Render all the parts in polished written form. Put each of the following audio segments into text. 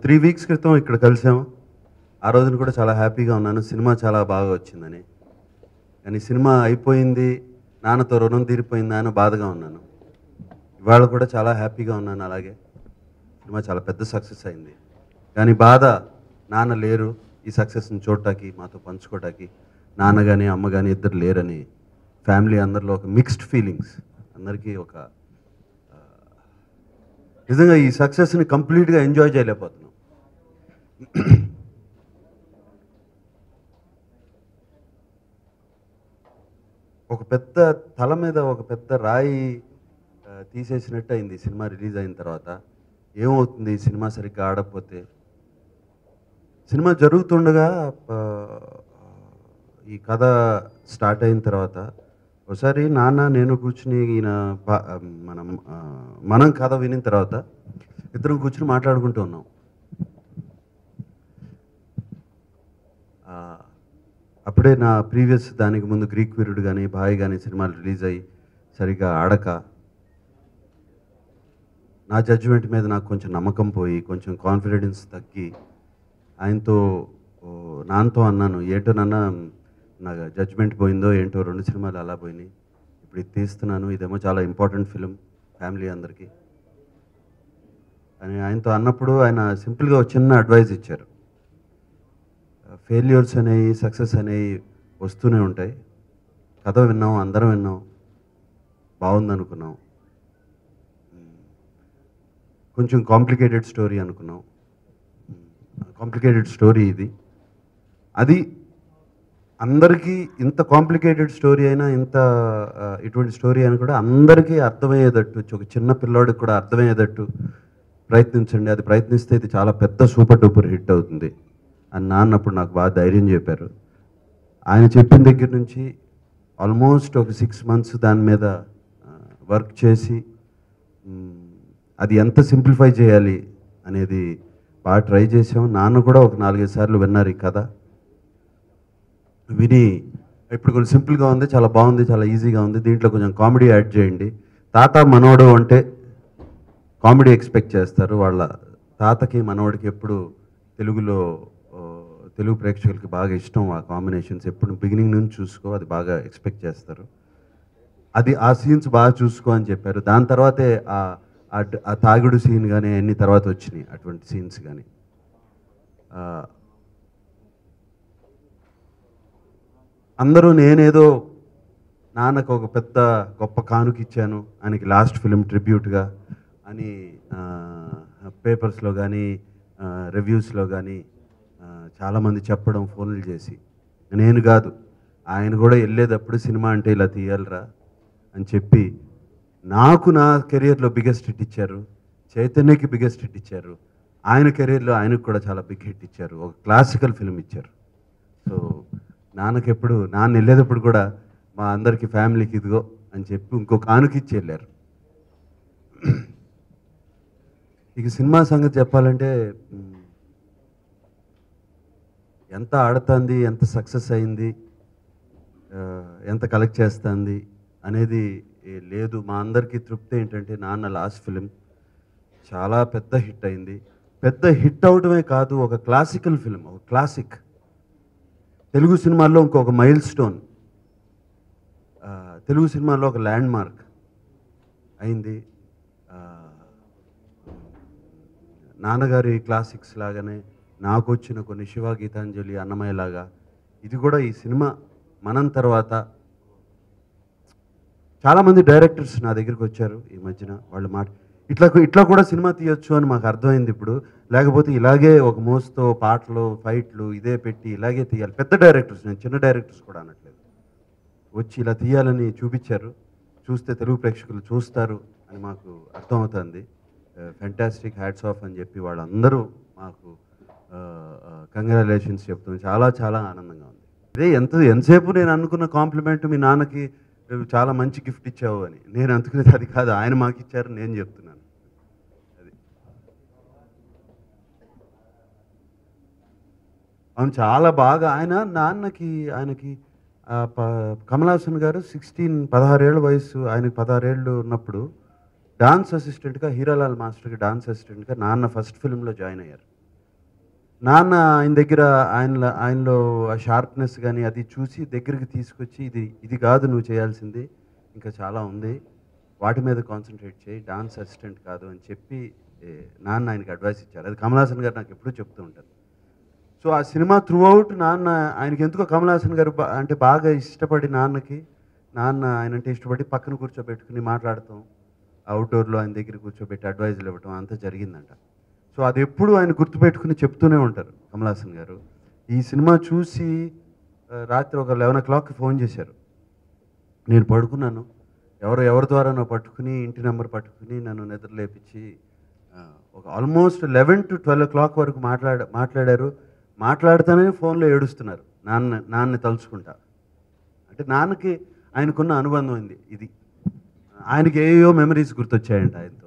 3 weeks క్రితం ఇక్కడ కలిసాం. ఆ రోజున కూడా చాలా హ్యాపీగా ఉన్నాను. సినిమా చాలా బాగా వచ్చిందని. కానీ సినిమా అయిపోయింది, నాన్నతో రుణం తీరిపోయిందా అని బాధగా ఉన్నాను. ఇవాళ కూడా చాలా హ్యాపీగా ఉన్నాను అలాగే. సినిమా చాలా పెద్ద సక్సెస్ అయింది. కానీ బాధ నాన్న లేరు ఈ సక్సెస్‌ని చూడటానికి, మాతో పంచుకోవటానికి. నాన్న గాని, అమ్మ గాని ఇద్దరు లేరని ఫ్యామిలీ అందరిలో ఒక మిక్స్డ్ ఫీలింగ్స్. అందరికీ ఒక నిజంగా ఈ సక్సెస్‌ని కంప్లీట్‌గా ఎంజాయ్ చేయలేకపోతున్నాం. ఒక పెద్ద తల మీద ఒక పెద్ద రాయి తీసేసినట్టు అయింది ఈ సినిమా రిలీజ్ అయిన తర్వాత. ఏమవుతుంది ఈ సినిమా సరిగ్గా ఆడకపోతే? సినిమా జరుగుతుండగా ఈ కథ స్టార్ట్ అయిన తర్వాత ఒకసారి నాన్న నేను కూర్చుని ఈయన మనం కథ వినిన తర్వాత ఇద్దరం కూర్చుని మాట్లాడుకుంటూ ఉన్నాం. అప్పుడే నా ప్రీవియస్ దానికి ముందు గ్రీక్ వీరుడు కానీ భాయ్ కానీ సినిమాలు రిలీజ్ అయ్యి సరిగ్గా ఆడక నా జడ్జిమెంట్ మీద నాకు కొంచెం నమ్మకం పోయి కొంచెం కాన్ఫిడెన్స్ తగ్గి నాన్నతో అన్నాను, ఏంటో నాన్న నా జడ్జిమెంట్ పోయిందో ఏంటో 2 సినిమాలు అలా పోయినాయి, ఇప్పుడు ఇది తీస్తున్నాను, ఇదేమో చాలా ఇంపార్టెంట్ ఫిలిం ఫ్యామిలీ అందరికీ అని ఆయనతో అన్నప్పుడు ఆయన సింపుల్గా ఒక చిన్న అడ్వైజ్ ఇచ్చారు. ఫెయిల్యూర్స్ అనేవి సక్సెస్ అనేవి వస్తూనే ఉంటాయి. కథ విన్నాం, అందరం విన్నాం, బాగుందనుకున్నాం, కొంచెం కాంప్లికేటెడ్ స్టోరీ అనుకున్నాం. కాంప్లికేటెడ్ స్టోరీ ఇది. అది అందరికీ ఇంత కాంప్లికేటెడ్ స్టోరీ అయినా ఇటువంటి స్టోరీ అని కూడా అందరికీ అర్థమయ్యేటట్టు, ఒక చిన్న పిల్లోడికి కూడా అర్థమయ్యేటట్టు ప్రయత్నించండి, అది ప్రయత్నిస్తే ఇది చాలా పెద్ద సూపర్ డూపర్ హిట్ అవుతుంది అని నాన్నప్పుడు నాకు బాగా ధైర్యం చెప్పారు. ఆయన చెప్పిన దగ్గర నుంచి ఆల్మోస్ట్ ఒక 6 months దాని మీద వర్క్ చేసి అది ఎంత సింప్లిఫై చేయాలి అనేది బాగా ట్రై చేసాం. నాన్న కూడా ఒక 4-5 సార్లు విన్నారు ఈ కథ. విని ఇప్పుడు కొంచెం సింపుల్గా ఉంది, చాలా బాగుంది, చాలా ఈజీగా ఉంది, దీంట్లో కొంచెం కామెడీ యాడ్ చేయండి. తాత మనవడు అంటే కామెడీ ఎక్స్పెక్ట్ చేస్తారు. వాళ్ళ తాతకి మనవడికి ఎప్పుడు తెలుగు ప్రేక్షకులకి బాగా ఇష్టం ఆ కాంబినేషన్స్. ఎప్పుడు బిగినింగ్ నుంచి చూసుకో, అది బాగా ఎక్స్పెక్ట్ చేస్తారు. ఆ సీన్స్ బాగా చూసుకో అని చెప్పారు. దాని తర్వాతే ఆ తాగుడు సీన్ కానీ అన్ని తర్వాత వచ్చినాయి అటువంటి సీన్స్ కానీ. అందరూ నేనేదో నాన్నకు ఒక పెద్ద గొప్ప కానుక ఇచ్చాను ఆయనకి లాస్ట్ ఫిలిం ట్రిబ్యూట్గా అని పేపర్స్లో కానీ రివ్యూస్లో కానీ చాలామంది చెప్పడం, ఫోన్లు చేసి. నేను కాదు, ఆయన కూడా వెళ్ళేటప్పుడు సినిమా అంటే ఇలా తీయాలరా అని చెప్పి నాకు నా కెరియర్లో బిగ్గెస్ట్ హిట్ ఇచ్చారు, చైతన్యకి బిగ్గెస్ట్ హిట్ ఇచ్చారు, ఆయన కెరియర్లో ఆయనకు కూడా చాలా బిగ్ హిట్ ఇచ్చారు, ఒక క్లాసికల్ ఫిలిం ఇచ్చారు. సో నాన్న వెళ్ళేటప్పుడు కూడా మా అందరికీ ఫ్యామిలీకి ఇదిగో అని చెప్పి ఇంకో కానుక ఇచ్చి వెళ్ళారు. ఇక సినిమా సంగతి చెప్పాలంటే ఎంత ఆడుతుంది, ఎంత సక్సెస్ అయింది, ఎంత కలెక్ట్ చేస్తుంది అనేది లేదు. మా అందరికీ తృప్తి ఏంటంటే నాన్న లాస్ట్ ఫిలిం చాలా పెద్ద హిట్ అయింది. పెద్ద హిట్ అవడమే కాదు, ఒక క్లాసికల్ ఫిలిం, ఒక క్లాసిక్, తెలుగు సినిమాల్లో ఇంకొక మైల్ స్టోన్, తెలుగు సినిమాలో ఒక ల్యాండ్ మార్క్ అయింది. నాన్నగారి క్లాసిక్స్ లాగానే నాకు వచ్చిన కొన్ని శివ, గీతాంజలి, అన్నమయ్య లాగా ఇది కూడా ఈ సినిమా మనం తర్వాత చాలామంది డైరెక్టర్స్ నా దగ్గరికి వచ్చారు ఈ మధ్యన. వాళ్ళు ఇట్లా కూడా సినిమా తీయొచ్చు అని మాకు అర్థమైంది ఇప్పుడు. లేకపోతే ఇలాగే ఒక మోస్తో పాటలు, ఫైట్లు ఇదే పెట్టి ఇలాగే తీయాలి. పెద్ద డైరెక్టర్స్, నేను చిన్న డైరెక్టర్స్ కూడా అనట్లేదు, వచ్చి ఇలా తీయాలని చూపించారు. చూస్తే తెలుగు ప్రేక్షకులు చూస్తారు అని మాకు అర్థమవుతుంది. ఫ్యాంటాస్టిక్, హ్యాట్స్ ఆఫ్ అని చెప్పి వాళ్ళందరూ మాకు కంగ్రాచులేషన్స్ చెప్తుంది. చాలా చాలా ఆనందంగా ఉంది. అదే ఎంతసేపు నేను అనుకున్న కాంప్లిమెంట్ మీ నాన్నకి చాలా మంచి గిఫ్ట్ ఇచ్చావు అని. నేను అనుకునేది అది కాదు, ఆయన మాకు ఇచ్చారు, నేను చెప్తున్నాను. అది అవును, చాలా బాగా ఆయనకి కమల్ హాసన్ గారు 16 ఏళ్ళ వయసు, ఆయనకి 16 ఏళ్ళు ఉన్నప్పుడు డాన్స్ అసిస్టెంట్గా, హీరాలాల్ మాస్టర్కి డాన్స్ అసిస్టెంట్గా నాన్న ఫస్ట్ ఫిల్మ్లో జాయిన్ అయ్యారు. నాన్న ఆయన దగ్గర ఆయనలో ఆ షార్ప్నెస్ కానీ అది చూసి దగ్గరికి తీసుకొచ్చి ఇది ఇది కాదు నువ్వు చేయాల్సింది, ఇంకా చాలా ఉంది, వాటి మీద కాన్సన్ట్రేట్ చేయి, డాన్స్ అసిస్టెంట్ కాదు అని చెప్పి నాన్న ఆయనకి అడ్వైస్ ఇచ్చారు. అది కమల్ హాసన్ గారు నాకు ఎప్పుడూ చెప్తూ ఉంటారు. సో ఆ సినిమా త్రూ అవుట్ నాన్న ఆయనకి ఎందుకో కమల్ హాసన్ గారు అంటే బాగా ఇష్టపడి నాన్న ఆయన అంటే ఇష్టపడి పక్కన కూర్చోబెట్టుకుని మాట్లాడటం, అవుట్డోర్లో ఆయన దగ్గర కూర్చోబెట్టి అడ్వైజులు ఇవ్వటం అంతా జరిగిందంట. సో అది ఎప్పుడు ఆయన గుర్తుపెట్టుకుని చెప్తూనే ఉంటారు కమల్ హాసన్ గారు. ఈ సినిమా చూసి రాత్రి ఒక 11:00కి ఫోన్ చేశారు. నేను పడుకున్నాను, ఎవరి ద్వారానో పట్టుకుని ఇంటి నెంబర్ పట్టుకుని నన్ను నిద్ర లేపించి ఒక ఆల్మోస్ట్ 11 to 12 వరకు మాట్లాడారు. మాట్లాడుతూనే ఫోన్లో ఏడుస్తున్నారు, నాన్నని తలుచుకుంటా. అంటే నాన్నకి ఆయనకున్న అనుబంధం ఇది. ఆయనకి ఏయో మెమరీస్ గుర్తొచ్చాయంట ఆయనతో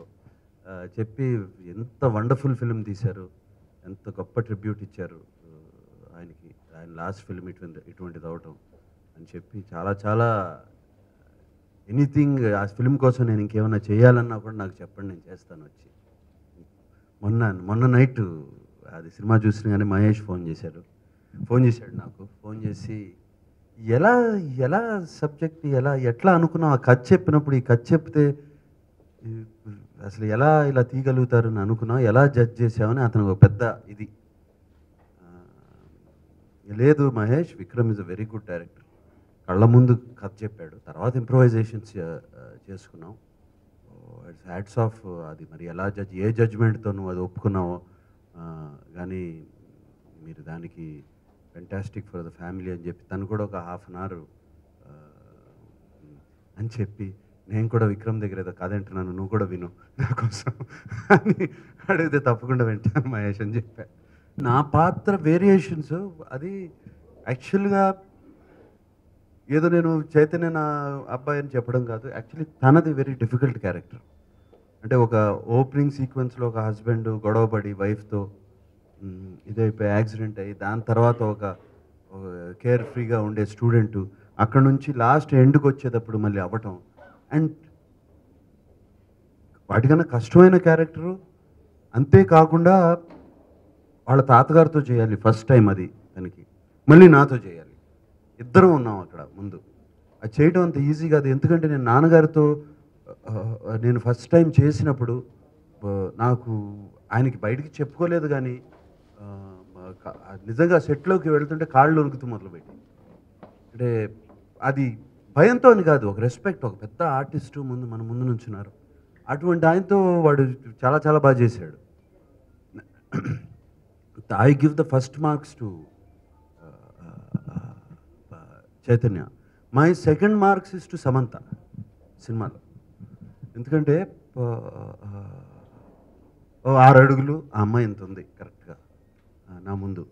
చెప్పి, ఎంత వండర్ఫుల్ ఫిల్మ్ తీశారు, ఎంత గొప్ప ట్రిబ్యూట్ ఇచ్చారు ఆయనకి, ఆయన లాస్ట్ ఫిల్మ్ ఇటువంటిది అవటం అని చెప్పి చాలా చాలా ఎనీథింగ్ ఆ ఫిల్మ్ కోసం నేను ఇంకేమైనా చేయాలన్నా కూడా నాకు చెప్పండి, నేను చేస్తాను వచ్చి. మొన్న నైట్ అది సినిమా చూసిన కానీ మహేష్ ఫోన్ చేశాడు నాకు. ఫోన్ చేసి ఎలా సబ్జెక్ట్ ఎట్లా అనుకున్నావు, ఆ కథ చెప్పినప్పుడు ఈ కథ చెప్తే అసలు ఇలా తీయగలుగుతారు అని అనుకున్నావు, ఎలా జడ్జ్ చేసావని అతను ఒక పెద్ద ఇది. లేదు Mahesh, Vikram is a very good director, కళ్ళ ముందు కథ చెప్పాడు, తర్వాత ఇంప్రొవైజేషన్స్ చేసుకున్నాం, ఇట్స్ హ్యాట్స్ ఆఫ్. అది మరి ఎలా ఏ జడ్జ్మెంట్తో నువ్వు అది ఒప్పుకున్నావో కానీ మీరు దానికి ఫెంటాస్టిక్ ఫర్ ద ఫ్యామిలీ అని చెప్పి తను కూడా ఒక హాఫ్ అన్ అవర్ అని చెప్పి, నేను కూడా విక్రమ్ దగ్గర ఏదో కథ వింటున్నాను, నువ్వు కూడా విను నా కోసం అని అడిగితే తప్పకుండా వింటాను మహేష్ అని చెప్పా. నా పాత్ర వేరియేషన్స్ అది యాక్చువల్గా ఏదో నేను చైతన్య నా అబ్బాయి అని చెప్పడం కాదు, యాక్చువల్లీ తనది వెరీ డిఫికల్ట్ క్యారెక్టర్. అంటే ఒక ఓపెనింగ్ సీక్వెన్స్లో ఒక హస్బెండ్ గొడవపడి వైఫ్తో ఇదైపోయి యాక్సిడెంట్ అయ్యి దాని తర్వాత ఒక కేర్ ఫ్రీగా ఉండే స్టూడెంటు అక్కడ నుంచి లాస్ట్ ఎండ్కి వచ్చేటప్పుడు మళ్ళీ అవ్వటం, అండ్ వాటికన్నా కష్టమైన క్యారెక్టరు. అంతేకాకుండా వాళ్ళ తాతగారితో చేయాలి ఫస్ట్ టైం, అది తనకి మళ్ళీ నాతో చేయాలి, ఇద్దరం ఉన్నాం అక్కడ ముందు. అది చేయడం అంత ఈజీ కాదు, ఎందుకంటే నేను నాన్నగారితో నేను ఫస్ట్ టైం చేసినప్పుడు నాకు ఆయనకి బయటికి చెప్పుకోలేదు కానీ నిజంగా సెట్లోకి వెళ్తుంటే కాళ్ళు వణుకుతూ మొదలుపెట్టి, అంటే అది భయంతో అని కాదు, ఒక రెస్పెక్ట్, ఒక పెద్ద ఆర్టిస్టు మన ముందు నుంచున్నారు, అటువంటి ఆయనతో వాడు చాలా చాలా బాగా చేశాడు. I give the first marks to Chaitanya. My second marks is to Samantha సినిమాలో. ఎందుకంటే 6 అడుగులు ఆ అమ్మాయి ఇంత ఉంది కరెక్ట్గా నా ముందు,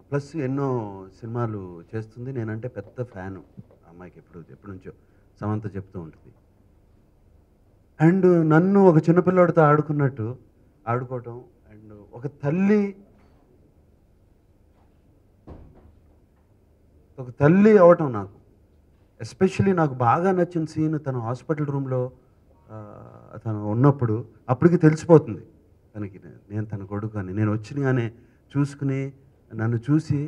ప్లస్ ఎన్నో సినిమాలు చేస్తుంది, నేనంటే పెద్ద ఫ్యాను ఆ అమ్మాయికి, ఎప్పటి నుంచో సమంత చెప్తూ ఉంటుంది. అండ్ నన్ను ఒక చిన్నపిల్లడితో ఆడుకోవటం, అండ్ ఒక తల్లి అవటం నాకు ఎస్పెషల్లీ నాకు బాగా నచ్చిన సీన్, తను హాస్పిటల్ రూమ్లో తను ఉన్నప్పుడు అప్పటికి తెలిసిపోతుంది తనకి నేను తన కొడుకు అని. నేను వచ్చినగానే చూసుకుని నన్ను చూసి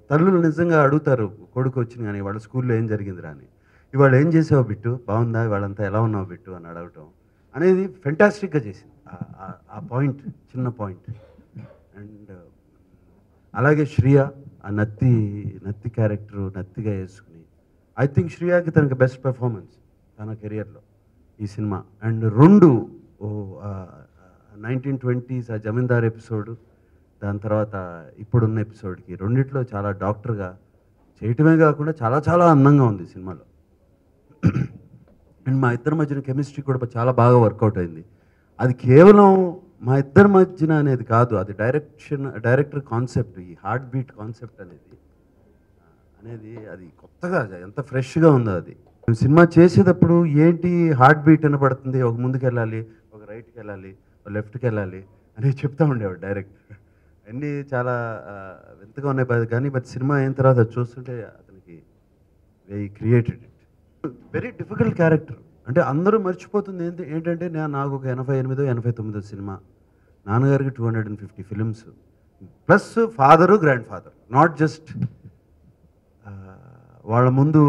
తల్లులు నిజంగా అడుగుతారు కొడుకు వచ్చిన కానీ వాళ్ళ స్కూల్లో ఏం జరిగిందిరా అని, ఇవాళ ఏం చేసావు బిట్టు, బాగుందా, వాళ్ళంతా ఎలా ఉన్నావు బిట్టు అని అడగటం అనేది ఫెంటాస్టిక్గా చేసింది ఆ పాయింట్, చిన్న పాయింట్. అండ్ అలాగే శ్రియ ఆ నత్తి క్యారెక్టర్ నత్తిగా వేసుకుని, ఐ థింక్ శ్రియకి తనకి బెస్ట్ పెర్ఫార్మెన్స్ తన కెరియర్లో ఈ సినిమా. అండ్ 1920s ఆ జమీందార్ ఎపిసోడు, దాని తర్వాత ఇప్పుడున్న ఎపిసోడ్కి రెండిట్లో చాలా డాక్టర్గా చేయటమే కాకుండా చాలా చాలా అందంగా ఉంది సినిమాలో. అండ్ మా ఇద్దరి మధ్యన కెమిస్ట్రీ కూడా చాలా బాగా వర్కౌట్ అయింది. అది కేవలం మా ఇద్దరి మధ్యన అనేది కాదు, అది డైరెక్టర్ కాన్సెప్ట్, ఈ హార్ట్ బీట్ కాన్సెప్ట్ అనేది అది కొత్తగా ఎంత ఫ్రెష్గా ఉందో. అది సినిమా చేసేటప్పుడు ఏంటి హార్ట్ బీట్ వినపడుతుంది, ఒక ముందుకు వెళ్ళాలి, ఒక రైట్కి వెళ్ళాలి, ఒక లెఫ్ట్కి వెళ్ళాలి అని చెప్తా ఉండేవాడు డైరెక్టర్. అన్నీ చాలా వింతగా ఉన్నాయి కానీ బట్ సినిమా అయిన తర్వాత చూస్తుంటే అతనికి very created it. Very difficult character, అంటే అందరూ మర్చిపోతుంది ఏంటంటే నాకు ఒక 88 89 సినిమా, నాన్నగారికి 250 films, plus father grand father, not just వాళ్ళ ముందు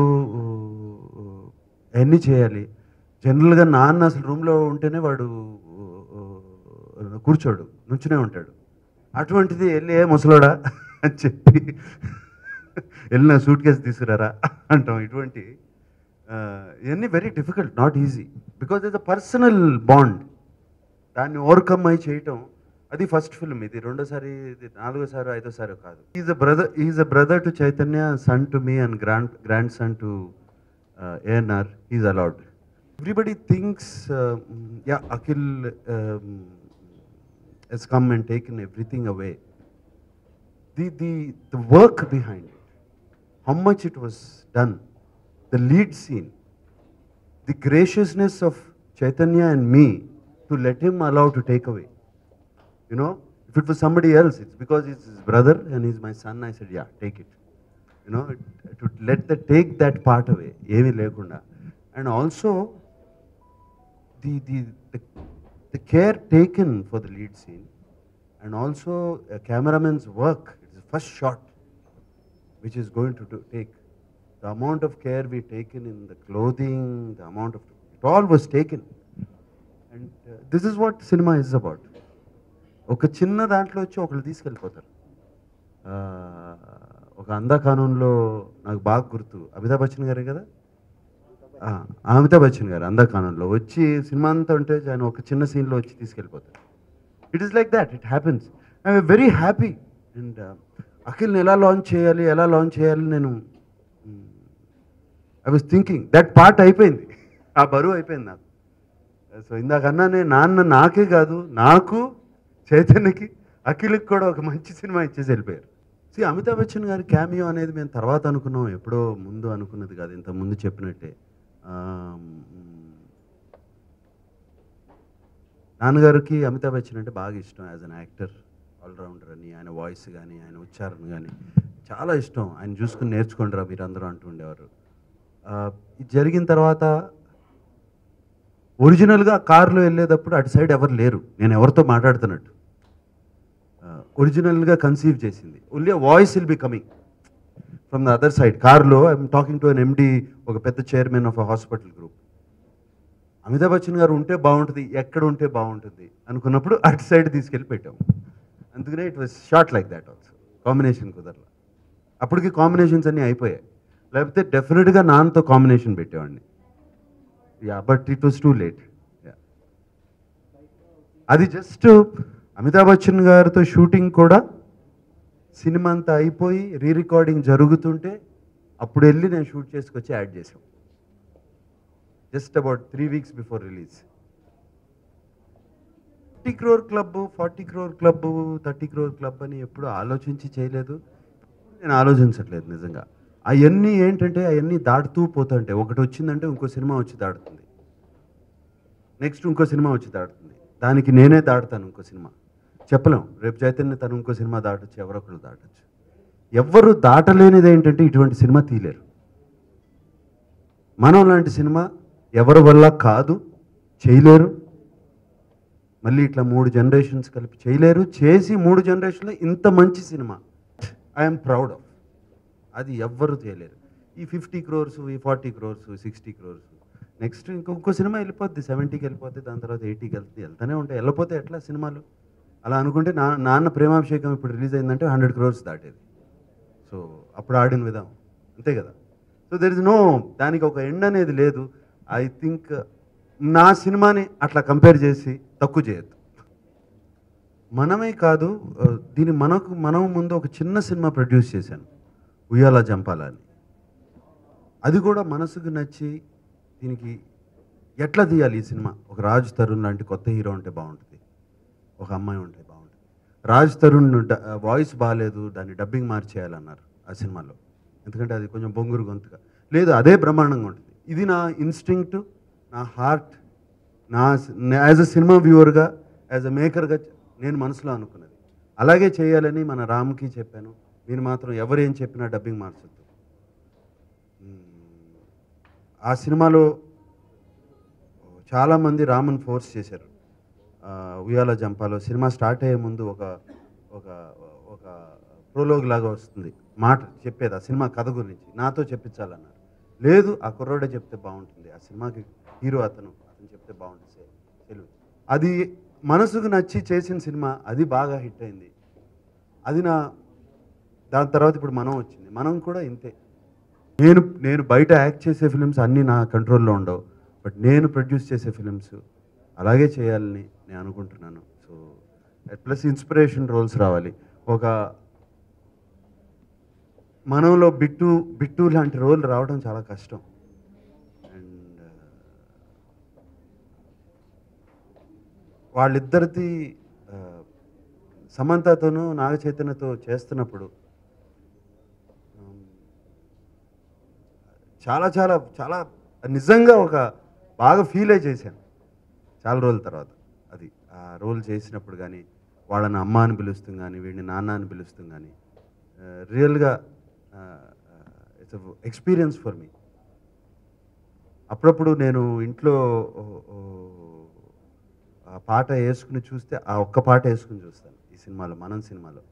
అన్నీ చేయాలి. జనరల్గా నాన్న అసలు రూమ్లో ఉంటేనే వాడు కూర్చోడు, నుంచునే ఉంటాడు. అటువంటిది వెళ్ళి ఏ ముసలోడా అని చెప్పి వెళ్ళిన సూట్ కేసు తీసుకురారా అంటాం. ఇటువంటి ఇవన్నీ very difficult, not easy, because it's a personal bond. దాన్ని ఓవర్కమ్ అయి చేయటం, అది ఫస్ట్ ఫిల్మ్, ఇది రెండోసారి, ఇది నాలుగోసారి ఐదోసారి కాదు. Is a brother to Chaitanya, son to me and grandson to ANR. Is allowed. Everybody thinks Akhil has come and taken everything away. The work behind it, how much it was done, the lead scene, the graciousness of Chaitanya and me to let him allow to take away. You know, if it was somebody else, it's because he's his brother and he's my son, I said, yeah, take it. You know, to take that part away, ఏమీ లేకుండా. And also the care taken for the lead scene, and also a cameraman's work. It's the first shot which is going to take. The amount of care we taken in the clothing, the amount of, it all was taken. And this is what cinema is about. ఒక చిన్న దాంట్లో వచ్చి ఒకళ్ళు తీసుకెళ్ళిపోతారు. ఒక అందాకానంలో నాకు బాగా గుర్తు, అమితాబ్ బచ్చన్ గారే కదా, అమితాబ్ బచ్చన్ గారు అందాకానంలో వచ్చి సినిమా అంతా ఉంటే ఆయన ఒక చిన్న సీన్లో వచ్చి తీసుకెళ్ళిపోతారు. It is like that, it happens. I'm very happy. And అఖిల్ని ఎలా లాంచ్ చేయాలి నేను I was thinking, that part అయిపోయింది, ఆ బరువు అయిపోయింది నాకు. సో ఇందాకన్నా నాన్న నాకే కాదు, నాకు, చైతన్యకి, అఖిల్కి కూడా ఒక మంచి సినిమా ఇచ్చేసి వెళ్ళిపోయారు. అమితాబ్ బచ్చన్ గారి క్యామియో అనేది మేము తర్వాత అనుకున్నాం, ఎప్పుడో ముందు అనుకున్నది కాదు. ఇంత ముందు చెప్పినట్టే నాన్నగారికి అమితాబ్ బచ్చన్ అంటే బాగా ఇష్టం. యాజ్ అన్ యాక్టర్, ఆల్రౌండర్ అని, ఆయన వాయిస్ కానీ, ఆయన ఉచ్చారణ కానీ చాలా ఇష్టం. ఆయన చూసుకుని నేర్చుకుంటారా మీరు అందరూ అంటుండేవారు. ఇది జరిగిన తర్వాత ఒరిజినల్గా కారులో వెళ్ళేటప్పుడు అటు సైడ్ ఎవరు లేరు, నేను ఎవరితో మాట్లాడుతున్నట్టు. ఒరిజినల్గా కన్సీవ్ చేసింది, only voice will be coming from the other side. కార్లో I'm talking to an MD, ఒక పెద్ద chairman of a hospital group. Amitabh Bachchan గారు ఉంటే బాగుంటుంది, ఎక్కడ ఉంటే బాగుంటుంది అనుకున్నప్పుడు అటు సైడ్ తీసుకెళ్ళి పెట్టాం. అందుకనే it was short like that. Also combination కుదరలా. అప్పటికి కాంబినేషన్స్ అన్నీ అయిపోయాయి, లేకపోతే డెఫినెట్గా నాన్నతో కాంబినేషన్ పెట్టేవాడిని. But it was too late. అది జస్ట్ అమితాబ్ బచ్చన్ గారితో షూటింగ్ కూడా సినిమా అంతా అయిపోయి రికార్డింగ్ జరుగుతుంటే అప్పుడు వెళ్ళి నేను షూట్ చేసుకొచ్చి యాడ్ చేసాం. Just about 3 weeks before release. 50 crore club, 40 crore club, 30 crore club అని ఎప్పుడు ఆలోచించి చేయలేదు, నేను ఆలోచించట్లేదు నిజంగా. అవన్నీ ఏంటంటే అవన్నీ దాటుతూ పోతుంటే, ఒకటి వచ్చిందంటే ఇంకో సినిమా వచ్చి దాటుతుంది, నెక్స్ట్ ఇంకో సినిమా వచ్చి దాటుతుంది, దానికి నేనే దాటుతాను ఇంకో సినిమా. చెప్పలేం, రేపు చైతన్య తను ఇంకో సినిమా దాటొచ్చు, ఎవరొకరు దాటొచ్చు. ఎవరు దాటలేనిది ఏంటంటే ఇటువంటి సినిమా తీయలేరు. మనం లాంటి సినిమా ఎవరి వల్ల కాదు, చేయలేరు. మళ్ళీ ఇట్లా 3 generations కలిపి చేయలేరు. చేసి 3 generationలో ఇంత మంచి సినిమా ఐఎమ్ ప్రౌడ్ ఆఫ్. అది ఎవ్వరు చేయలేరు. ఈ 50 crores, ఈ 40 crores, 60 crores, నెక్స్ట్ ఇంకో సినిమా వెళ్ళిపోద్ది, 70కి వెళ్ళిపోద్ది, దాని తర్వాత 80కి వెళ్తూనే ఉంటాయి. వెళ్ళిపోతే ఎట్లా సినిమాలు? అలా అనుకుంటే నాన్న ప్రేమాభిషేకం ఇప్పుడు రిలీజ్ అయిందంటే 100 crores దాటేది. సో అప్పుడు ఆడిన విధానం అంతే కదా. సో దెర్ ఇస్ నో, దానికి ఒక ఎండ్ అనేది లేదు. ఐ థింక్ నా సినిమాని అట్లా కంపేర్ చేసి తక్కువ చేయొద్దు. మనమే కాదు, దీన్ని మనం ముందు ఒక చిన్న సినిమా ప్రొడ్యూస్ చేశాను, ఉయ్యాల జంపాల అని. అది కూడా మనసుకు నచ్చి, దీనికి ఎట్లా తీయాలి ఈ సినిమా, ఒక రాజ్ తరుణ్ లాంటి కొత్త హీరో ఉంటే బాగుంటుంది, ఒక అమ్మాయి ఉంటే బాగుంటుంది. రాజ్ తరుణ్ వాయిస్ బాగాలేదు, దాన్ని డబ్బింగ్ మార్చేయాలన్నారు ఆ సినిమాలో, ఎందుకంటే అది కొంచెం బొంగురు గొంతుగా లేదు, అదే బ్రహ్మాండంగా ఉంటుంది. ఇది నా ఇన్స్టింక్ట్, నా హార్ట్, యాజ్ అ సినిమా వ్యూవర్గా, యాజ్ అ మేకర్గా నేను మనసులో అనుకున్నది. అలాగే చేయాలని మన రామ్కి చెప్పాను. నేను మాత్రం ఎవరేం చెప్పినా డబ్బింగ్ మార్చొద్దు. ఆ సినిమాలో చాలామంది రామన్ ఫోర్స్ చేశారు. ఉయ్యాల జంపాలో సినిమా స్టార్ట్ అయ్యే ముందు ఒక ఒక ఒక ప్రోలోగ్ లాగా వస్తుంది, మాట చెప్పేది ఆ సినిమా కథ గురించి నాతో చెప్పించాలన్నారు. లేదు, ఆ కుర్రోడే చెప్తే బాగుంటుంది, ఆ సినిమాకి హీరో అతను చెప్తే బాగుంటుంది తెలుగు. అది మనసుకు నచ్చి చేసిన సినిమా, అది బాగా హిట్ అయింది. అది దాని తర్వాత ఇప్పుడు మనం వచ్చింది, మనం కూడా ఇంతే. నేను బయట యాక్ట్ చేసే ఫిలిమ్స్ అన్నీ నా కంట్రోల్లో ఉండవు, బట్ నేను ప్రొడ్యూస్ చేసే ఫిలిమ్స్ అలాగే చేయాలని నేను అనుకుంటున్నాను. సో ప్లస్ ఇన్స్పిరేషన్ రోల్స్ రావాలి. ఒక మనలో బిట్టు లాంటి రోల్ రావడం చాలా కష్టం. అండ్ వాళ్ళిద్దరిది సమంతతోనూ నాగ చైతన్యతో చేస్తున్నప్పుడు చాలా చాలా చాలా నిజంగా ఒక బాగా ఫీల్ అయి చేశాను చాలా రోజుల తర్వాత. అది ఆ రోల్ చేసినప్పుడు కానీ వాళ్ళని అమ్మ అని పిలుస్తాం కానీ వీడిని నాన్న అని పిలుస్తాం కానీ రియల్గా ఇట్స్ ఎక్స్పీరియన్స్ ఫర్ మీ. అప్పుడప్పుడు నేను ఇంట్లో ఆ పాట వేసుకుని చూస్తే ఆ ఒక్క పాట వేసుకుని చూస్తాను ఈ సినిమాలో, మనం సినిమాలో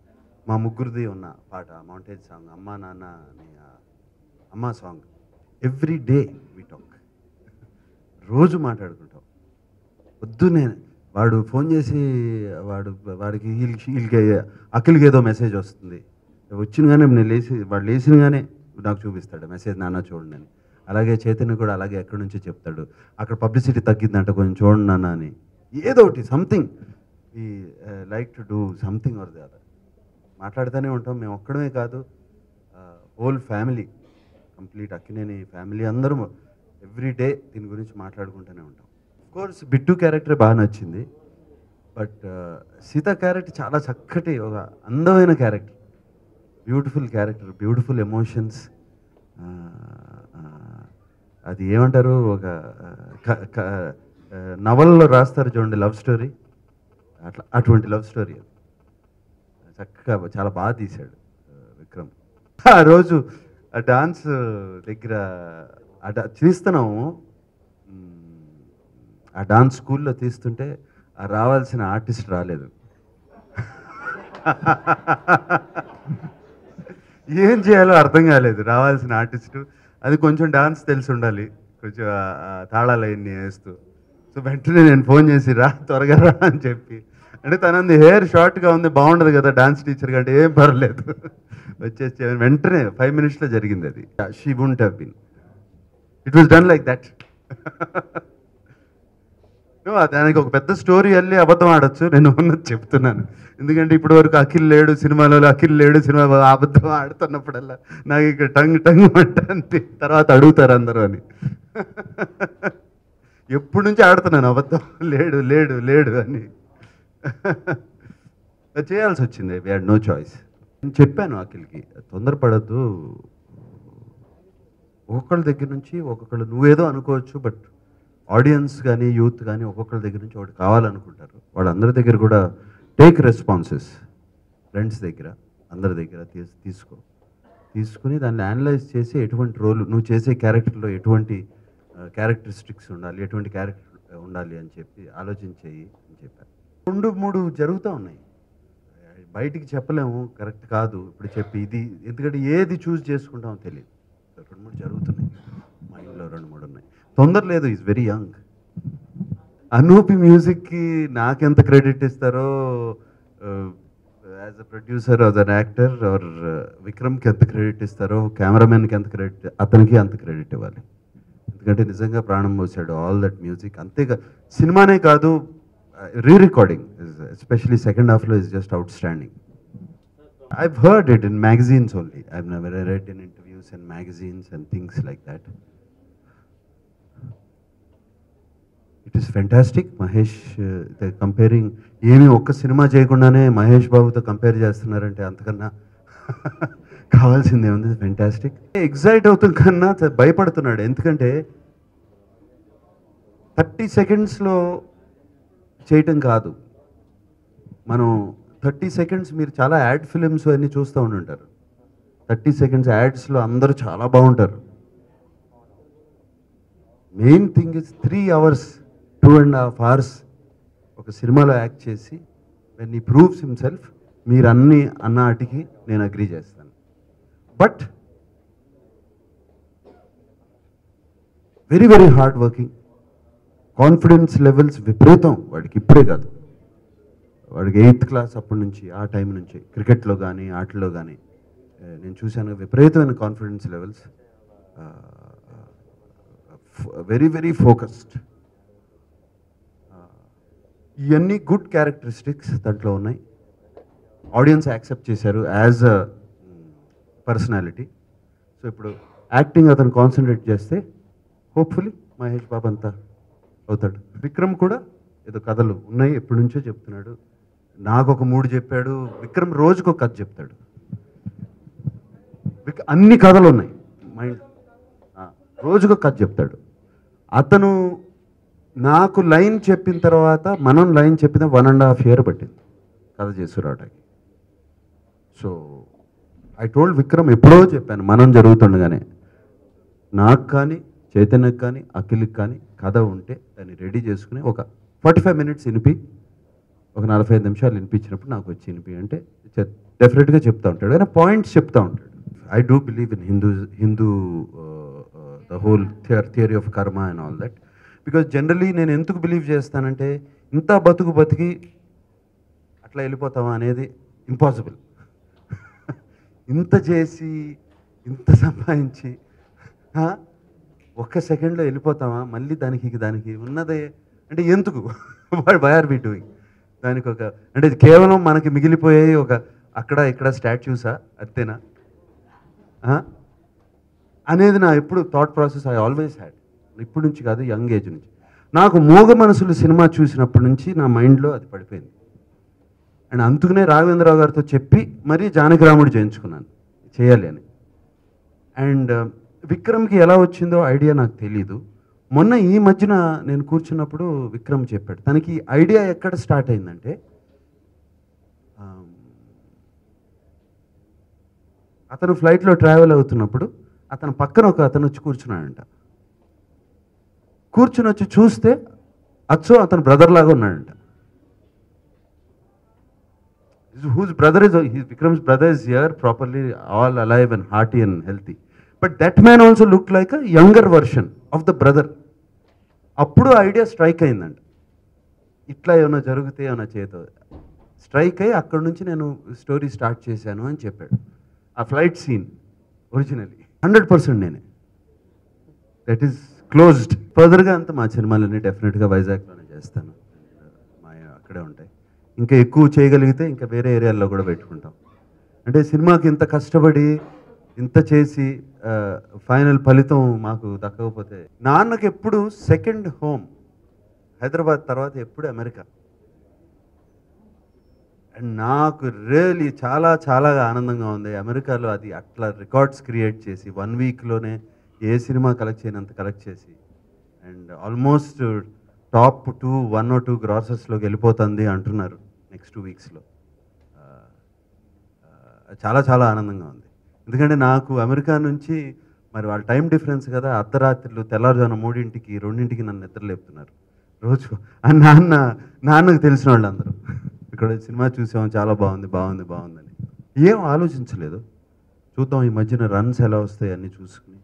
మా ముగ్గురిది ఉన్న పాట మౌంటేజ్ సాంగ్, అమ్మా నాన్న అని అమ్మ song. Every day we talk, రోజు మాట్లాడుకుంటాం. పొద్దున్నే వాడు ఫోన్ చేసి వాడికి వీళ్ళకి అఖిల్కి ఏదో మెసేజ్ వస్తుంది, వచ్చినగానే నేను వాడు లేచినగానే నాకు చూపిస్తాడు మెసేజ్, నాన్న చూడండి అని. అలాగే చైతన్య కూడా అలాగే ఎక్కడి నుంచో చెప్తాడు, అక్కడ పబ్లిసిటీ తగ్గిందంట కొంచెం చూడండి నాన్న అని. ఏదో ఒకటి సంథింగ్ ఈ like to do something or the other మాట్లాడుతూనే ఉంటాం. మేము ఒక్కడమే కాదు, whole family, complete Akkineni family అందరూ ఎవ్రీ డే దీని గురించి మాట్లాడుకుంటూనే ఉంటాం. కోర్స్ బిట్టు క్యారెక్టర్ బాగా నచ్చింది, బట్ సీత క్యారెక్టర్ చాలా చక్కటి ఒక అందమైన character, beautiful character, beautiful emotions. అది ఏమంటారు, ఒక నవల్లో రాస్తారు చూడండి లవ్ స్టోరీ, అటువంటి లవ్ స్టోరీ. చక్కగా చాలా బాగా తీశాడు విక్రమ్. ఆ రోజు ఆ డాన్స్ దగ్గర తీస్తున్నాము, ఆ డాన్స్ స్కూల్లో తీస్తుంటే రావాల్సిన ఆర్టిస్ట్ రాలేదు. ఏం చేయాలో అర్థం కాలేదు, రావాల్సిన ఆర్టిస్టు. అది కొంచెం డాన్స్ తెలిసి ఉండాలి, కొంచెం తాళాలు అవన్నీ వేస్తూ. సో వెంటనే నేను ఫోన్ చేసి రా త్వరగా రా అని చెప్పి, అంటే తనంది హెయిర్ షార్ట్గా ఉంది, బాగుండదు కదా డాన్స్ టీచర్ కంటే, ఏం పర్లేదు వచ్చేసి వెంటనే 5 minutesలో జరిగింది అది. She won't have been, it was done like that. దానికి ఒక పెద్ద స్టోరీ వెళ్ళి అబద్ధం ఆడొచ్చు, నేను ఉన్నది చెప్తున్నాను. ఎందుకంటే ఇప్పటి వరకు అఖిల్ లేడు సినిమాలో, అఖిల్ లేడు సినిమా, అబద్ధం ఆడుతున్నప్పుడల్లా నాకు ఇక్కడ టంగ్ అంటుంది, తర్వాత అడుగుతారు అందరూ అని. ఎప్పటి నుంచి ఆడుతున్నాను అబద్ధం, లేడు లేడు లేడు అని. చేయాల్సి వచ్చింది, వి హ్యాడ్ నో చాయిస్. నేను చెప్పాను అఖిల్కి, తొందరపడద్దు, ఒక్కొక్కళ్ళ దగ్గర నుంచి ఒక్కొక్కళ్ళు నువ్వేదో అనుకోవచ్చు, బట్ ఆడియన్స్ కానీ యూత్ కానీ ఒక్కొక్కరి దగ్గర నుంచి ఒకటి కావాలనుకుంటారు. వాళ్ళందరి దగ్గర కూడా టేక్ రెస్పాన్సెస్, ఫ్రెండ్స్ దగ్గర అందరి దగ్గర తీసుకుని దాన్ని అనలైజ్ చేసి ఎటువంటి రోల్ నువ్వు చేసే క్యారెక్టర్లో ఎటువంటి క్యారెక్టరిస్టిక్స్ ఉండాలి, ఎటువంటి క్యారెక్టర్ ఉండాలి అని చెప్పి ఆలోచించేయి అని చెప్పారు. 2-3 జరుగుతూ ఉన్నాయి, బయటికి చెప్పలేము, కరెక్ట్ కాదు ఇప్పుడు చెప్పి ఇది, ఎందుకంటే ఏది చూస్ చేసుకుంటామో తెలియదు. 2-3 జరుగుతున్నాయి, మైండ్లో 2-3 ఉన్నాయి. తొందర లేదు, ఈజ్ వెరీ యంగ్. అనూపి మ్యూజిక్కి నాకెంత క్రెడిట్ ఇస్తారో as a producer, as an actor, or విక్రమ్కి ఎంత క్రెడిట్ ఇస్తారో, కెమెరామెన్కి ఎంత క్రెడిట్, అతనికి అంత క్రెడిట్ ఇవ్వాలి. ఎందుకంటే నిజంగా ప్రాణం పోసాడు ఆల్ దట్ మ్యూజిక్. అంతేగా సినిమానే కాదు, రీ-రికార్డింగ్ ఎస్పెషలీ సెకండ్ హాఫ్లో is just out standing. I've heard it in magazines only. I've never read in interviews and magazines and things like that. It is fantastic. Mahesh, they're comparing, ఏమి ఒక్క cinema చేయకుండానే మహేష్ బాబుతో compare చేస్తున్నారంటే అంతకన్నా కావాల్సిందే ఉంది. Fantastic. Excite అవుతుంది కన్నా భయపడుతున్నాడు, ఎందుకంటే 30 secondsలో చేయటం కాదు. మనం 30 seconds, మీరు చాలా యాడ్ ఫిలిమ్స్ అన్నీ చూస్తూ ఉంటుంటారు, 30 seconds యాడ్స్లో అందరూ చాలా బాగుంటారు. Main thing is 3 hours 2.5 hours ఒక సినిమాలో యాక్ట్ చేసి వెన్ హీ ప్రూవ్స్ హిమ్సెల్ఫ్ మీరు అన్ని అన్నాటికి నేను అగ్రీ చేస్తాను. But very very hard working, confidence levels విపరీతం వాడికి. ఇప్పుడే కాదు, వాడికి 8th క్లాస్ అప్పటి నుంచి, ఆ టైం నుంచి క్రికెట్లో కానీ ఆటల్లో కానీ నేను చూశాను. విపరీతమైన confidence levels, very very focused. ఇవన్నీ గుడ్ క్యారెక్టరిస్టిక్స్ దాంట్లో ఉన్నాయి. ఆడియన్స్ యాక్సెప్ట్ చేశారు యాజ్ అ పర్సనాలిటీ. సో ఇప్పుడు యాక్టింగ్ అతను కాన్సన్ట్రేట్ చేస్తే హోప్ఫుల్లీ మహేష్ బాబు అంతా అవుతాడు. విక్రమ్ కూడా ఏదో కథలు ఉన్నాయి ఎప్పటి నుంచో చెప్తున్నాడు. నాకు ఒక 3 చెప్పాడు. విక్రమ్ రోజుకు ఒక కథ చెప్తాడు. అన్ని కథలు ఉన్నాయి మైండ్, రోజుకు ఒక కథ చెప్తాడు. అతను నాకు లైన్ చెప్పిన తర్వాత మనం లైన్ చెప్పిన 1.5 year పట్టింది కథ చేసుకురావడానికి. సో ఐ టోల్డ్ విక్రమ్, ఎప్పుడో చెప్పాను మనం జరుగుతుండగానే, నాకు కానీ చైతన్యకి కానీ అఖిల్కి కానీ కథ ఉంటే దాన్ని రెడీ చేసుకుని ఒక 45 minutes వినిపి, ఒక 45 నిమిషాలు వినిపించినప్పుడు నాకు వచ్చి వినిపి అంటే డెఫినెట్గా చెప్తా ఉంటాడు. ఆయన పాయింట్స్ చెప్తా ఉంటాడు. I do believe in Hindu the whole theory of karma and all that. Because generally నేను ఎందుకు బిలీవ్ చేస్తానంటే, ఇంత బతికి అట్లా వెళ్ళిపోతావా అనేది ఇంపాసిబుల్. ఇంత చేసి ఇంత సంపాదించి ఒక్క సెకండ్లో వెళ్ళిపోతామా మళ్ళీ దానికి ఉన్నదే అంటే ఎందుకు? Why are we doing? దానికి ఒక అంటే కేవలం మనకి మిగిలిపోయే ఒక అక్కడ ఇక్కడ స్టాచ్యూసా అంతేనా అనేది నా ఎప్పుడు thought process I always had. ఇప్పటి నుంచి కాదు, యంగ్ ఏజ్ నుంచి. నాకు మూగ మనసులు సినిమా చూసినప్పటి నుంచి నా మైండ్లో అది పడిపోయింది. అండ్ అందుకనే రాఘవేంద్రరావు గారితో చెప్పి మరీ జానకిరాముడు చేయించుకున్నాను చేయాలి అని. అండ్ విక్రమ్కి ఎలా వచ్చిందో ఐడియా నాకు తెలీదు. మొన్న ఈ మధ్యన నేను కూర్చున్నప్పుడు విక్రమ్ చెప్పాడు, తనకి ఐడియా ఎక్కడ స్టార్ట్ అయిందంటే, అతను ఫ్లైట్లో ట్రావెల్ అవుతున్నప్పుడు అతను పక్కన ఒక అతను వచ్చి కూర్చున్నాడంట. కూర్చుని వచ్చి చూస్తే అతను బ్రదర్ లాగా ఉన్నాడంట. whose brother is Vikram's brother is here properly, all alive and hearty and healthy, but that man also looked like a younger version of the brother. అప్పుడు ఐడియా స్ట్రైక్ అయిందంట, ఇట్లా ఏమైనా జరిగితే ఏమైనా చేతో స్ట్రైక్ అయ్యి అక్కడ నుంచి నేను స్టోరీ స్టార్ట్ చేశాను అని చెప్పాడు. ఆ ఫ్లైట్ సీన్ ఒరిజినల్లీ 100% నేనే. That is closed. ఫర్దర్గా అంతా మా సినిమాలన్నీ డెఫినెట్గా వైజాగ్లోనే చేస్తాను, మా అక్కడే ఉంటాయి. ఇంకా ఎక్కువ చేయగలిగితే ఇంకా వేరే ఏరియాల్లో కూడా పెట్టుకుంటాం. అంటే సినిమాకి ఇంత కష్టపడి ఇంత చేసి ఫైనల్ ఫలితం మాకు దక్కకపోతే, నాన్నకి ఎప్పుడు సెకండ్ హోమ్ హైదరాబాద్ తర్వాత ఎప్పుడు అమెరికా. అండ్ నాకు రియలీ చాలా చాలా ఆనందంగా ఉంది. అమెరికాలో అది అట్లా రికార్డ్స్ క్రియేట్ చేసి 1 weekలోనే ఏ సినిమా కలెక్ట్ చేయనంత కలెక్ట్ చేసి, అండ్ ఆల్మోస్ట్ టాప్ 1 or 2 గ్రాసెస్లోకి వెళ్ళిపోతుంది అంటున్నారు నెక్స్ట్ 2 weeksలో. చాలా చాలా ఆనందంగా ఉంది. ఎందుకంటే నాకు అమెరికా నుంచి మరి వాళ్ళ టైం డిఫరెన్స్ కదా, అర్ధరాత్రులు తెల్లారుజామున 3ంటికి 2ంటికి నన్ను నిద్రలేపుతున్నారు రోజు. నాన్నకు తెలిసిన వాళ్ళందరూ ఇక్కడ సినిమా చూసాము, చాలా బాగుందని ఏం ఆలోచించలేదు. చూద్దాం ఈ మధ్యన రన్స్ ఎలా వస్తాయి అన్నీ చూసుకుని.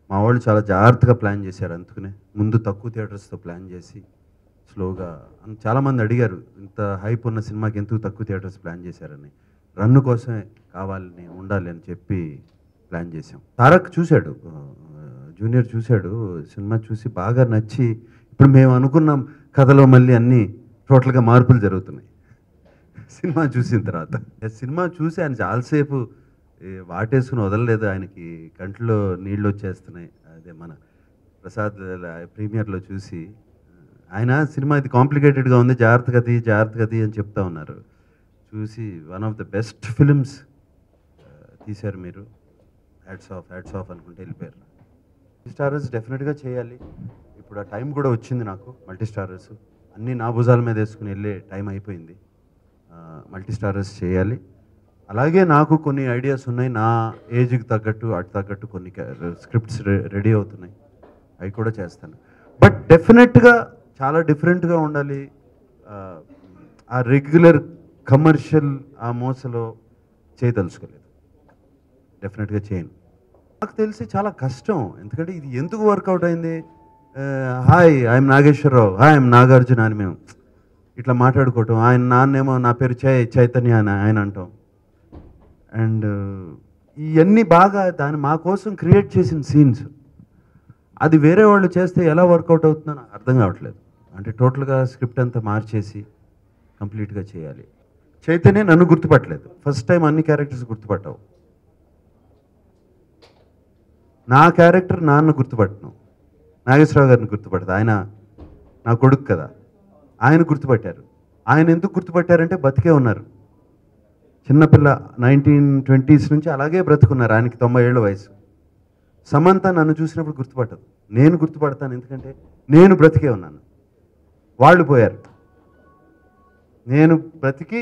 మా వాళ్ళు చాలా జాగ్రత్తగా ప్లాన్ చేశారు. అందుకనే ముందు తక్కువ థియేటర్స్తో ప్లాన్ చేసి స్లోగా. చాలామంది అడిగారు, ఇంత హైప్ ఉన్న సినిమాకి ఎందుకు తక్కువ థియేటర్స్ ప్లాన్ చేశారని. రన్ను కోసమే కావాలని ఉండాలి అని చెప్పి ప్లాన్ చేసాం. తారక్ చూశాడు, జూనియర్ చూశాడు, సినిమా చూసి బాగా నచ్చి ఇప్పుడు మేము అనుకున్నాం కథలో మళ్ళీ అన్నీ టోటల్గా మార్పులు జరుగుతున్నాయి సినిమా చూసిన తర్వాత. సినిమా చూసి ఆయన చాలాసేపు వాటేసుకుని వదలలేదు. ఆయనకి కంట్లో నీళ్ళు వచ్చేస్తున్నాయి. అదే మన ప్రసాద్ ప్రీమియర్లో చూసి ఆయన సినిమా ఇది కాంప్లికేటెడ్గా ఉంది, జాగ్రత్తగా తీ అని చెప్తా ఉన్నారు. చూసి one of the best films తీశారు మీరు, హ్యాట్స్ ఆఫ్ అనుకుంటే వెళ్ళిపోయారు. మల్టీస్టారర్స్ డెఫినెట్గా చేయాలి. ఇప్పుడు ఆ టైం కూడా వచ్చింది నాకు. మల్టీస్టారర్స్ అన్నీ నా భుజాల మీద వేసుకుని వెళ్ళే టైం అయిపోయింది. మల్టీస్టారర్స్ చేయాలి. అలాగే నాకు కొన్ని ఐడియాస్ ఉన్నాయి, నా ఏజ్కి తగ్గట్టు కొన్ని స్క్రిప్ట్స్ రెడీ అవుతున్నాయి, అవి కూడా చేస్తాను. బట్ డెఫినెట్గా చాలా డిఫరెంట్గా ఉండాలి. ఆ రెగ్యులర్ కమర్షియల్ ఆ మోసలో చేయదలుచుకోలేదు. డెఫినెట్గా చేయను. నాకు తెలిసి చాలా కష్టం. ఎందుకంటే ఇది ఎందుకు వర్కౌట్ అయింది? Hi I'm Nageswara Rao, hi I'm Nagarjuna అని మేము ఇట్లా మాట్లాడుకోవటం. ఆయన నాన్నేమో నా పేరు చైతన్య అని ఆయన అంటాం. అండ్ ఇవన్నీ బాగా మా కోసం క్రియేట్ చేసిన సీన్స్. అది వేరే వాళ్ళు చేస్తే ఎలా వర్కౌట్ అవుతుందో నాకు అర్థం కావట్లేదు. అంటే టోటల్గా స్క్రిప్ట్ అంతా మార్చేసి కంప్లీట్గా చేయాలి. చైతన్య నన్ను గుర్తుపట్టలేదు. ఫస్ట్ టైం అన్ని క్యారెక్టర్స్ గుర్తుపట్టావు. నా క్యారెక్టర్ నాన్న గుర్తుపట్టను, నాగేశ్వరరావు గారిని గుర్తుపడతా. ఆయన నా కొడుకు కదా, ఆయన గుర్తుపట్టారు. ఆయన ఎందుకు గుర్తుపట్టారంటే బతికే ఉన్నారు. చిన్నపిల్ల 1920s నుంచి అలాగే బ్రతుకున్నారు. ఆయనకి 90 ఏళ్ళ వయసు. సమంత నన్ను చూసినప్పుడు గుర్తుపట్టదు, నేను గుర్తుపడతాను. ఎందుకంటే నేను బ్రతికే ఉన్నాను, వాళ్ళు పోయారు. నేను బ్రతికి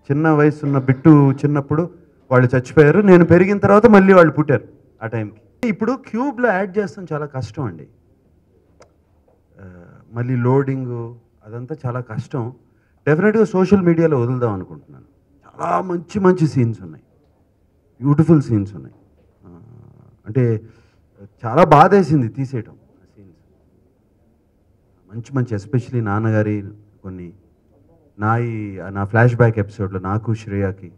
చిన్న వయసున్న బిట్టు చిన్నప్పుడు వాళ్ళు చచ్చిపోయారు. నేను పెరిగిన తర్వాత మళ్ళీ వాళ్ళు పుట్టారు ఆ టైంకి. ఇప్పుడు క్యూబ్లో యాడ్ చేస్తాం చాలా కష్టం అండి. మళ్ళీ లోడింగు అదంతా చాలా కష్టం. డెఫినెట్గా సోషల్ మీడియాలో వదులుదాం అనుకుంటున్నాను. చాలా మంచి మంచి సీన్స్ ఉన్నాయి, బ్యూటిఫుల్ సీన్స్ ఉన్నాయి. అంటే చాలా బాధేసింది తీసేయటం ఆ సీన్స్. మంచి మంచి ఎస్పెషలీ నాన్నగారి కొన్ని నా ఫ్లాష్ బ్యాక్ ఎపిసోడ్లో నాకు శ్రేయాకి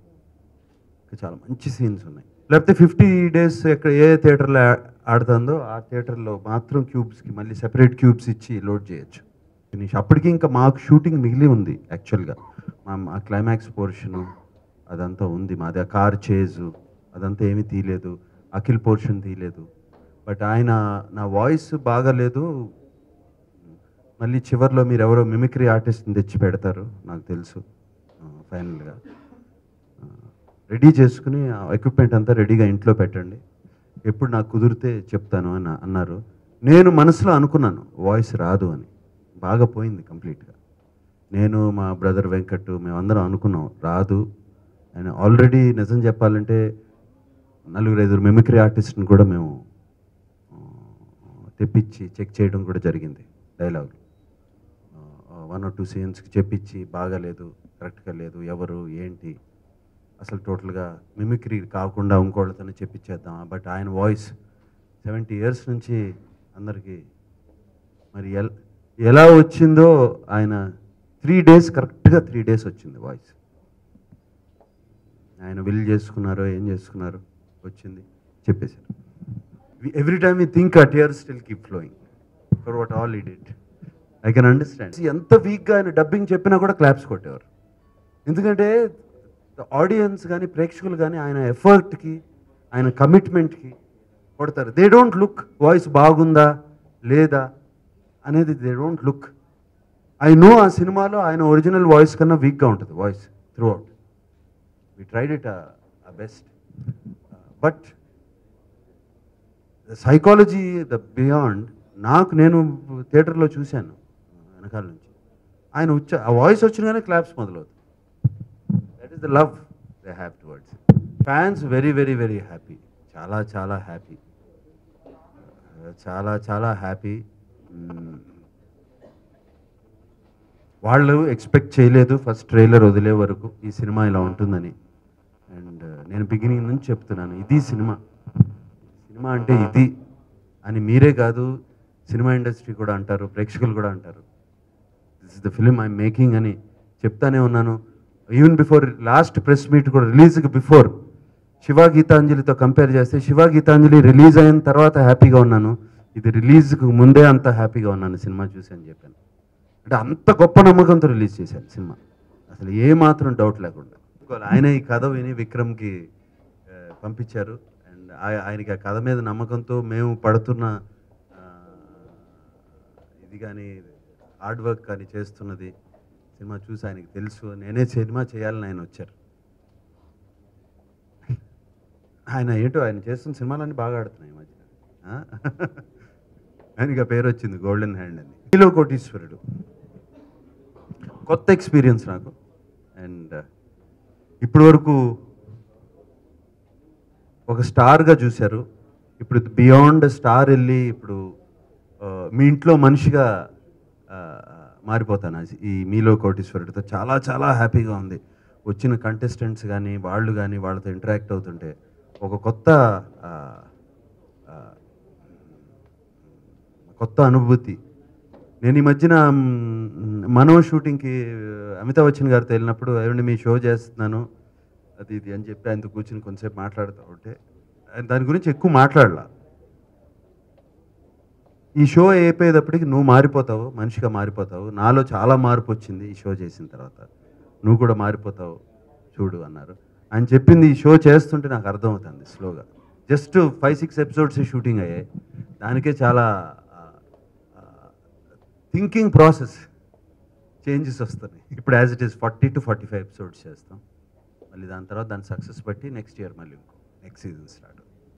చాలా మంచి సీన్స్ ఉన్నాయి. లేకపోతే 50 days ఎక్కడ ఏ థియేటర్లో ఆడుతుందో ఆ థియేటర్లో మాత్రం క్యూబ్స్కి మళ్ళీ సెపరేట్ క్యూబ్స్ ఇచ్చి లోడ్ చేయొచ్చు. ఫినిష్ అప్పటికి ఇంకా మాకు షూటింగ్ మిగిలి ఉంది. యాక్చువల్గా మా క్లైమాక్స్ పోర్షను అదంతా ఉంది. మాది ఆ కార్ చేజు అదంతా ఏమీ తీయలేదు. అఖిల్ పోర్షన్ తీయలేదు. బట్ ఆయన నా వాయిస్ బాగాలేదు, మళ్ళీ చివరిలో మీరు ఎవరో మిమిక్రీ ఆర్టిస్ట్ని తెచ్చి పెడతారు నాకు తెలుసు. ఫైనల్గా రెడీ చేసుకుని ఎక్విప్మెంట్ అంతా రెడీగా ఇంట్లో పెట్టండి, ఎప్పుడు నాకు కుదిరితే చెప్తాను అని అన్నారు. నేను మనసులో అనుకున్నాను వాయిస్ రాదు అని. బాగా పోయింది కంప్లీట్గా. నేను మా బ్రదర్ వెంకట్ మేమందరం అనుకున్నాం రాదు అని. ఆల్రెడీ నిజం చెప్పాలంటే 4-5 మిమిక్రీ ఆర్టిస్ట్ని కూడా మేము తెప్పించి చెక్ చేయడం కూడా జరిగింది. డైలాగులు 1 or 2 సీన్స్కి చెప్పించి బాగాలేదు, కరెక్ట్గా లేదు, ఎవరు ఏంటి అసలు టోటల్గా మిమిక్రీ కాకుండా ఇంకోళ్ళతోనే చెప్పించేద్దాం. బట్ ఆయన వాయిస్ 70 years నుంచి అందరికీ మరి ఎలా వచ్చిందో ఆయన 3 days కరెక్ట్గా 3 days వచ్చింది వాయిస్. ఆయన విల్ చేసుకున్నారో ఏం చేసుకున్నారో వచ్చింది, చెప్పేశారు. ఎవ్రీ టైమ్ వీ థింక్ ఆ tears still keep flowing for what all he did. I can understand. ఎంత వీక్గా ఆయన డబ్బింగ్ చెప్పినా కూడా క్లాప్స్ కొట్టేవారు. ఎందుకంటే ఆడియన్స్ కానీ ప్రేక్షకులు కానీ ఆయన ఎఫర్ట్కి ఆయన కమిట్మెంట్కి కొడతారు. దే డోంట్ లుక్ వాయిస్ బాగుందా లేదా అనేది, they don't look. I know ఆ సినిమాలో ఆయన ఒరిజినల్ వాయిస్ కన్నా వీక్గా ఉంటుంది voice throughout. We tried it best. But psychology the beyond నేను థియేటర్లో చూశాను వెనకాల నుంచి. ఆయన ఆ వాయిస్ వచ్చినగానే క్లాప్స్ మొదలవుతుంది. That is the love they have towards. Fans very very very happy, చాలా చాలా హ్యాపీ, చాలా చాలా హ్యాపీ. వాళ్ళు ఎక్స్పెక్ట్ చేయలేదు ఫస్ట్ ట్రైలర్ వదిలే వరకు ఈ సినిమా ఇలా ఉంటుందని. అండ్ నేను బిగినింగ్ నుంచి చెప్తున్నాను, ఇది సినిమా అంటే ఇది అని. మీరే కాదు, సినిమా ఇండస్ట్రీ కూడా అంటారు, ప్రేక్షకులు కూడా అంటారు, this is the film I'm making అని చెప్తానే ఉన్నాను. Even before last press meet కూడా, రిలీజ్కి బిఫోర్ శివ గీతాంజలితో కంపేర్ చేస్తే శివ గీతాంజలి రిలీజ్ అయిన తర్వాత హ్యాపీగా ఉన్నాను, ఇది రిలీజ్కి ముందే అంత హ్యాపీగా ఉన్నాను సినిమా చూసి అని చెప్పాను. అంటే అంత గొప్ప నమ్మకంతో రిలీజ్ చేశాను సినిమా, అసలు ఏమాత్రం డౌట్ లేకుండా. ఆయన ఈ కథ విని విక్రమ్కి పంపించారు. అండ్ ఆయనకి ఆ కథ మీద నమ్మకంతో మేము పడుతున్న ఇది కానీ హార్డ్ వర్క్ కానీ చేస్తున్నది సినిమా చూసి ఆయనకి తెలుసు. నేనే సినిమా చేయాలని ఆయన వచ్చారు. ఆయన ఏంటో ఆయన చేస్తున్న సినిమాలన్నీ బాగా ఆడుతున్నాయి ఈ మధ్యన. ఆయనకి ఆ పేరు వచ్చింది గోల్డెన్ హ్యాండ్ అని. హీలో కోటీశ్వరుడు కొత్త ఎక్స్పీరియన్స్ నాకు. అండ్ ఇప్పటి వరకు ఒక స్టార్గా చూశారు, ఇప్పుడు బియాండ్ స్టార్ వెళ్ళి ఇప్పుడు మీ ఇంట్లో మనిషిగా మారిపోతాను ఈ మీలో కోటీశ్వరుడితో. చాలా చాలా హ్యాపీగా ఉంది. వచ్చిన కంటెస్టెంట్స్ కానీ వాళ్ళు కానీ వాళ్ళతో ఇంటరాక్ట్ అవుతుంటే ఒక ఆహ్, ఆహ్, కొత్త అనుభూతి. నేను ఈ మధ్యన మనో షూటింగ్‌కి అమితాబ్ బచ్చన్ గారితో వెళ్ళినప్పుడు, "ఏవండీ మీ షో చేస్తున్నాను" అది ఇది అని చెప్పి ఆయనతో కూర్చొని కొంతసేపు మాట్లాడుతూ ఉంటే, ఆయన దాని గురించి ఎక్కువ మాట్లాడలా. ఈ షో అయిపోయేటప్పటికి "నువ్వు మారిపోతావు, మనిషిగా మారిపోతావు. నాలో చాలా మార్పు వచ్చింది ఈ షో చేసిన తర్వాత. నువ్వు కూడా మారిపోతావు చూడు" అన్నారు. ఆయన చెప్పింది ఈ షో చేస్తుంటే నాకు అర్థమవుతుంది స్లోగా. జస్ట్ 5, 6 ఎపిసోడ్స్ షూటింగ్ అయ్యాయి. దానికే చాలా థింకింగ్ ప్రాసెస్ చేంజెస్ వస్తున్నాయి. ఇప్పుడు యాజ్ ఇట్ ఈస్ 40-45 ఎపిసోడ్స్ చేస్తాం. మళ్ళీ దాని తర్వాత దాని సక్సెస్ బట్టి నెక్స్ట్ ఇయర్ మళ్ళీ నెక్స్ట్ సీజన్ స్టార్ట్.